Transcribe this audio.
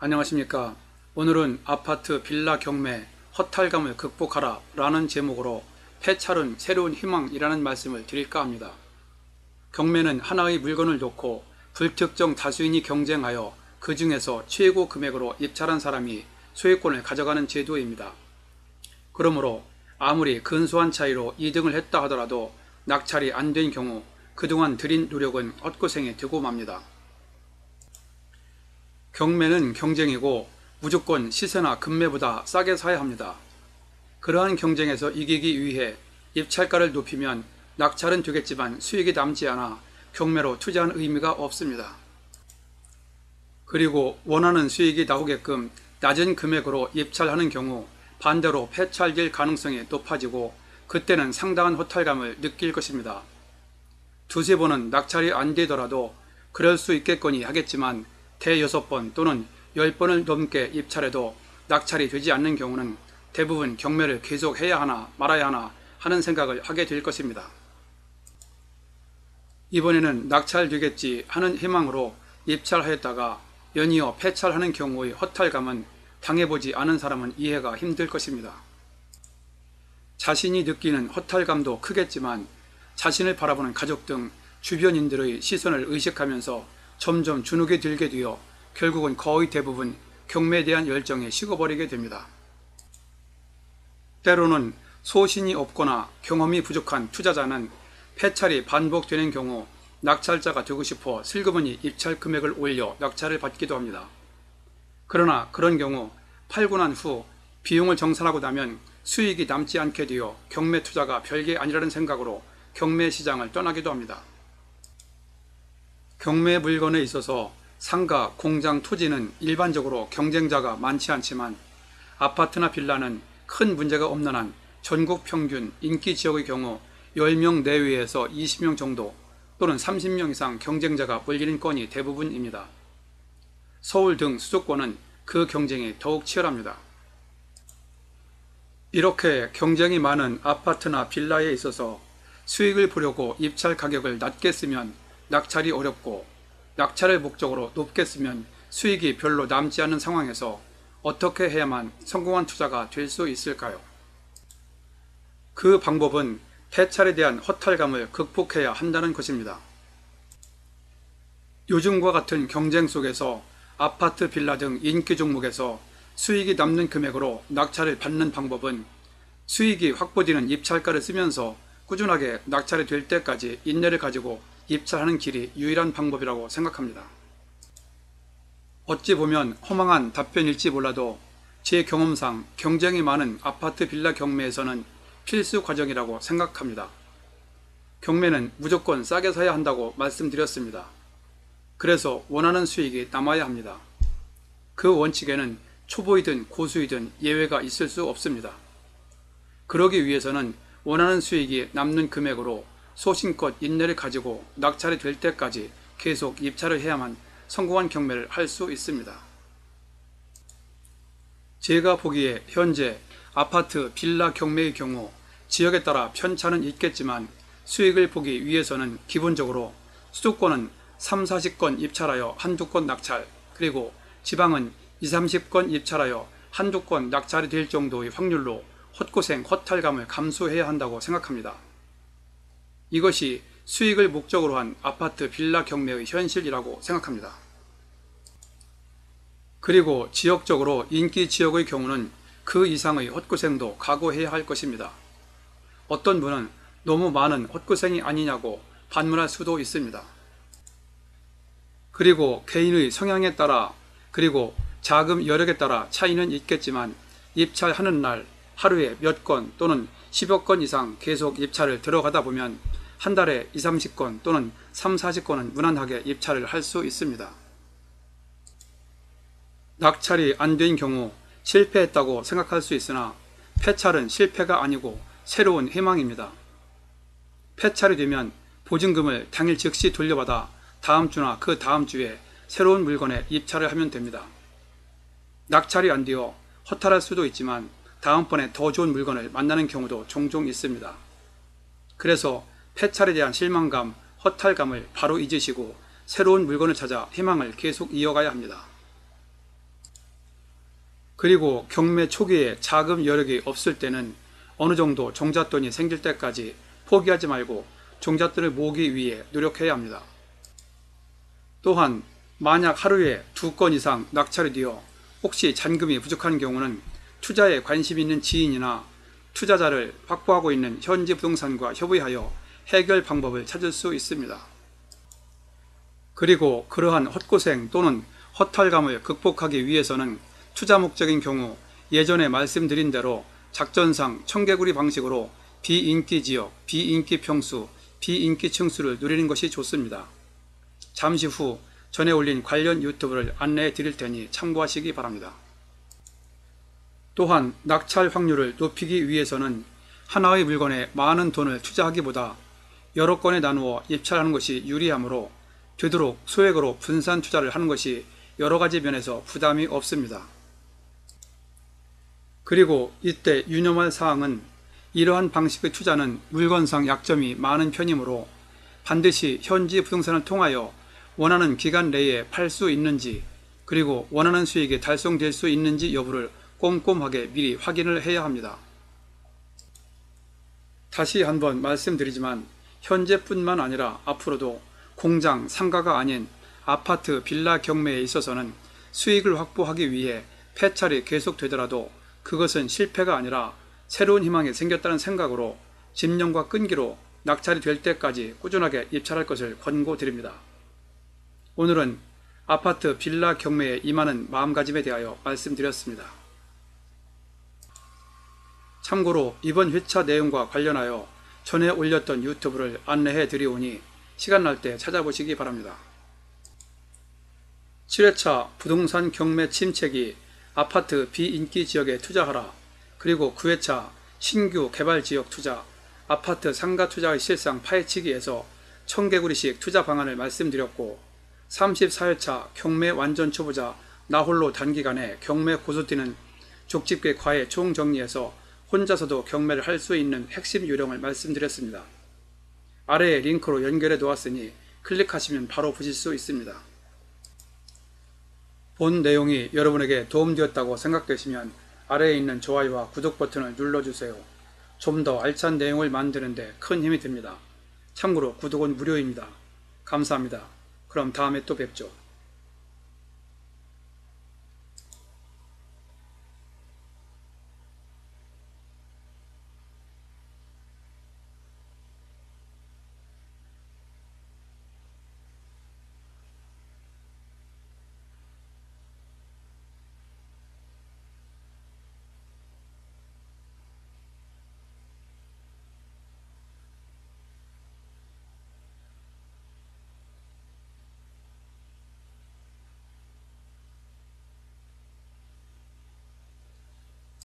안녕하십니까. 오늘은 아파트 빌라 경매 허탈감을 극복하라 라는 제목으로 폐찰은 새로운 희망이라는 말씀을 드릴까 합니다. 경매는 하나의 물건을 놓고 불특정 다수인이 경쟁하여 그 중에서 최고 금액으로 입찰한 사람이 소유권을 가져가는 제도입니다. 그러므로 아무리 근소한 차이로 2등을 했다 하더라도 낙찰이 안 된 경우 그동안 들인 노력은 헛고생에 되고 맙니다. 경매는 경쟁이고 무조건 시세나 금매보다 싸게 사야 합니다. 그러한 경쟁에서 이기기 위해 입찰가를 높이면 낙찰은 되겠지만 수익이 남지 않아 경매로 투자한 의미가 없습니다. 그리고 원하는 수익이 나오게끔 낮은 금액으로 입찰하는 경우 반대로 폐찰될 가능성이 높아지고 그때는 상당한 허탈감을 느낄 것입니다. 두세 번은 낙찰이 안 되더라도 그럴 수 있겠거니 하겠지만 대여섯 번 또는 10번을 넘게 입찰해도 낙찰이 되지 않는 경우는 대부분 경매를 계속 해야 하나 말아야 하나 하는 생각을 하게 될 것입니다. 이번에는 낙찰되겠지 하는 희망으로 입찰하였다가 연이어 폐찰하는 경우의 허탈감은 당해보지 않은 사람은 이해가 힘들 것입니다. 자신이 느끼는 허탈감도 크겠지만 자신을 바라보는 가족 등 주변인들의 시선을 의식하면서 점점 주눅이 들게 되어 결국은 거의 대부분 경매에 대한 열정이 식어버리게 됩니다. 때로는 소신이 없거나 경험이 부족한 투자자는 폐찰이 반복되는 경우 낙찰자가 되고 싶어 슬그머니 입찰 금액을 올려 낙찰을 받기도 합니다. 그러나 그런 경우 팔고 난 후 비용을 정산하고 나면 수익이 남지 않게 되어 경매 투자가 별게 아니라는 생각으로 경매 시장을 떠나기도 합니다. 경매 물건에 있어서 상가, 공장, 토지는 일반적으로 경쟁자가 많지 않지만 아파트나 빌라는 큰 문제가 없는 한 전국 평균 인기 지역의 경우 10명 내외에서 20명 정도 또는 30명 이상 경쟁자가 몰리는 건이 대부분입니다. 서울 등 수도권은 그 경쟁이 더욱 치열합니다. 이렇게 경쟁이 많은 아파트나 빌라에 있어서 수익을 보려고 입찰 가격을 낮게 쓰면 낙찰이 어렵고 낙찰을 목적으로 높게 쓰면 수익이 별로 남지 않는 상황에서 어떻게 해야만 성공한 투자가 될 수 있을까요? 그 방법은 폐찰에 대한 허탈감을 극복해야 한다는 것입니다. 요즘과 같은 경쟁 속에서 아파트, 빌라 등 인기 종목에서 수익이 남는 금액으로 낙찰을 받는 방법은 수익이 확보되는 입찰가를 쓰면서 꾸준하게 낙찰이 될 때까지 인내를 가지고 입찰하는 길이 유일한 방법이라고 생각합니다. 어찌 보면 허망한 답변일지 몰라도 제 경험상 경쟁이 많은 아파트 빌라 경매에서는 필수 과정이라고 생각합니다. 경매는 무조건 싸게 사야 한다고 말씀드렸습니다. 그래서 원하는 수익이 남아야 합니다. 그 원칙에는 초보이든 고수이든 예외가 있을 수 없습니다. 그러기 위해서는 원하는 수익이 남는 금액으로 소신껏 인내를 가지고 낙찰이 될 때까지 계속 입찰을 해야만 성공한 경매를 할 수 있습니다. 제가 보기에 현재 아파트, 빌라 경매의 경우 지역에 따라 편차는 있겠지만 수익을 보기 위해서는 기본적으로 수도권은 3, 40건 입찰하여 한두 건 낙찰, 그리고 지방은 2, 30건 입찰하여 한두 건 낙찰이 될 정도의 확률로 헛고생, 허탈감을 감수해야 한다고 생각합니다. 이것이 수익을 목적으로 한 아파트, 빌라 경매의 현실이라고 생각합니다. 그리고 지역적으로 인기 지역의 경우는 그 이상의 헛고생도 각오해야 할 것입니다. 어떤 분은 너무 많은 헛고생이 아니냐고 반문할 수도 있습니다. 그리고 개인의 성향에 따라 그리고 자금 여력에 따라 차이는 있겠지만 입찰하는 날 하루에 몇 건 또는 10여 건 이상 계속 입찰을 들어가다 보면 한 달에 2, 30건 또는 3, 40건은 무난하게 입찰을 할 수 있습니다. 낙찰이 안 된 경우 실패했다고 생각할 수 있으나 폐찰은 실패가 아니고 새로운 희망입니다. 폐찰이 되면 보증금을 당일 즉시 돌려받아 다음 주나 그 다음 주에 새로운 물건에 입찰을 하면 됩니다. 낙찰이 안 되어 허탈할 수도 있지만 다음번에 더 좋은 물건을 만나는 경우도 종종 있습니다. 그래서 폐찰에 대한 실망감, 허탈감을 바로 잊으시고 새로운 물건을 찾아 희망을 계속 이어가야 합니다. 그리고 경매 초기에 자금 여력이 없을 때는 어느 정도 종잣돈이 생길 때까지 포기하지 말고 종잣돈을 모으기 위해 노력해야 합니다. 또한 만약 하루에 2건 이상 낙찰이 되어 혹시 잔금이 부족한 경우는 투자에 관심 있는 지인이나 투자자를 확보하고 있는 현지 부동산과 협의하여 해결 방법을 찾을 수 있습니다. 그리고 그러한 헛고생 또는 허탈감을 극복하기 위해서는 투자 목적인 경우 예전에 말씀드린 대로 작전상 청개구리 방식으로 비인기 지역, 비인기 평수, 비인기 층수를 누리는 것이 좋습니다. 잠시 후 전에 올린 관련 유튜브를 안내해 드릴 테니 참고하시기 바랍니다. 또한 낙찰 확률을 높이기 위해서는 하나의 물건에 많은 돈을 투자하기보다 여러 건에 나누어 입찰하는 것이 유리하므로 되도록 소액으로 분산 투자를 하는 것이 여러 가지 면에서 부담이 없습니다. 그리고 이때 유념할 사항은 이러한 방식의 투자는 물건상 약점이 많은 편이므로 반드시 현지 부동산을 통하여 원하는 기간 내에 팔 수 있는지 그리고 원하는 수익이 달성될 수 있는지 여부를 꼼꼼하게 미리 확인을 해야 합니다. 다시 한번 말씀드리지만 현재뿐만 아니라 앞으로도 공장, 상가가 아닌 아파트, 빌라 경매에 있어서는 수익을 확보하기 위해 폐찰이 계속되더라도 그것은 실패가 아니라 새로운 희망이 생겼다는 생각으로 집념과 끈기로 낙찰이 될 때까지 꾸준하게 입찰할 것을 권고드립니다. 오늘은 아파트, 빌라 경매에 임하는 마음가짐에 대하여 말씀드렸습니다. 참고로 이번 회차 내용과 관련하여 전에 올렸던 유튜브를 안내해 드리오니 시간 날 때 찾아보시기 바랍니다. 7회차 부동산 경매 침체기 아파트 비인기 지역에 투자하라. 그리고 9회차 신규 개발 지역 투자 아파트 상가 투자의 실상 파헤치기에서 청개구리식 투자 방안을 말씀드렸고 34회차 경매 완전 초보자 나홀로 단기간에 경매 고수 뛰는 족집게 과외 총정리해서 혼자서도 경매를 할 수 있는 핵심 요령을 말씀드렸습니다. 아래에 링크로 연결해 놓았으니 클릭하시면 바로 보실 수 있습니다. 본 내용이 여러분에게 도움되었다고 생각되시면 아래에 있는 좋아요와 구독 버튼을 눌러주세요. 좀 더 알찬 내용을 만드는 데 큰 힘이 됩니다. 참고로 구독은 무료입니다. 감사합니다. 그럼 다음에 또 뵙죠.